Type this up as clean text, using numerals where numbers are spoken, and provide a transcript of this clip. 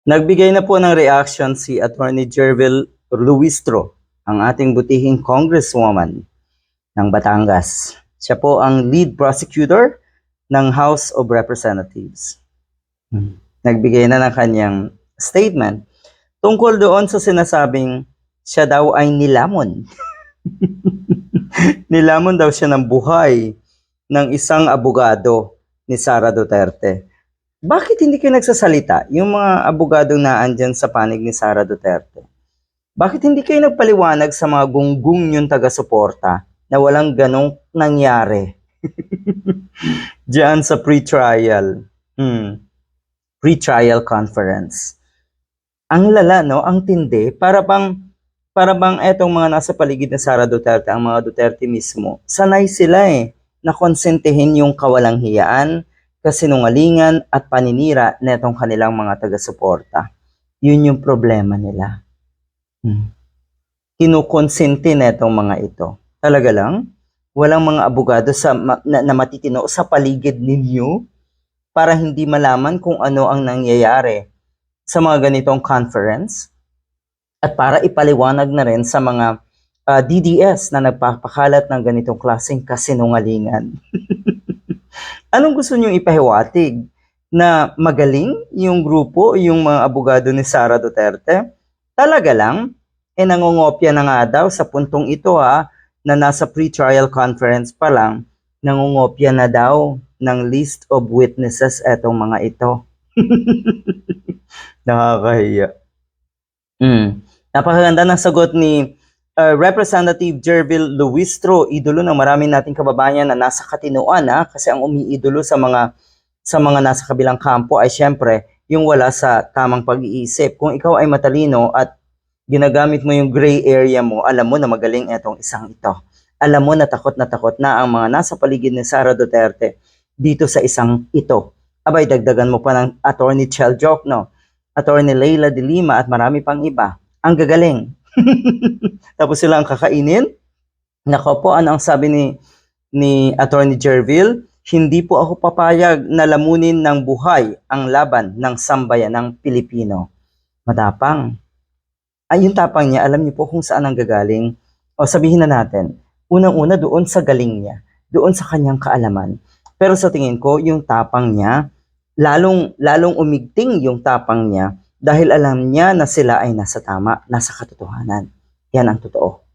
Nagbigay na po ng reaction si Attorney Jervil Luistro, ang ating butihing congresswoman ng Batangas. Siya po ang lead prosecutor ng House of Representatives. Nagbigay na ng kanyang statement tungkol doon sa sinasabing siya daw ay nilamon. Nilamon daw siya ng buhay ng isang abogado ni Sara Duterte. Bakit hindi kayo nagsasalita yung mga abogadong naandyan sa panig ni Sara Duterte? Bakit hindi kayo nagpaliwanag sa mga gunggong yung taga-suporta na walang ganong nangyari diyan sa pre-trial conference? Ang lala, no? Ang tindi. Para bang etong mga nasa paligid ni Sara Duterte, ang mga Duterte mismo, sanay sila na konsentehin yung kawalang hiyaan, kasinungalingan at paninira netong kanilang mga taga-suporta. Yun yung problema nila. Kinukonsente netong mga ito. Talaga lang, walang mga abogado na matitino sa paligid ninyo para hindi malaman kung ano ang nangyayari sa mga ganitong conference at para ipaliwanag na rin sa mga DDS na nagpapakalat ng ganitong klaseng kasinungalingan. Anong gusto niyong ipahiwatig? Na magaling yung grupo, yung mga abogado ni Sara Duterte? Talaga lang, nangungopya na nga daw sa puntong ito na nasa pre-trial conference pa lang, nangungopya na daw ng list of witnesses etong mga ito. Nakakahiya. Napakaganda ng sagot ni Representative Jervil Luistro, idolo ng maraming nating kababayan na nasa katinuan kasi ang umiidolo sa mga nasa kabilang kampo ay syempre yung wala sa tamang pag-iisip. Kung ikaw ay matalino at ginagamit mo yung gray area mo, alam mo na magaling etong isang ito. Alam mo na takot na ang mga nasa paligid ni Sara Duterte dito sa isang ito. Abay, dagdagan mo pa ng Attorney Chel Jokno, Attorney Leila de Lima at marami pang iba. Ang gagaling. Tapos sila ang kakainin. Nako po, ano ang sabi ni Attorney Jervil? Hindi po ako papayag na lamunin ng buhay ang laban ng sambayanang Pilipino. Matapang. Ay, yung tapang niya, alam niyo po kung saan ang gagaling. O sabihin na natin, unang-una doon sa galing niya, doon sa kanyang kaalaman. Pero sa tingin ko, yung tapang niya, lalong umigting yung tapang niya dahil alam niya na sila ay nasa tama, nasa katotohanan. Yan ang totoo.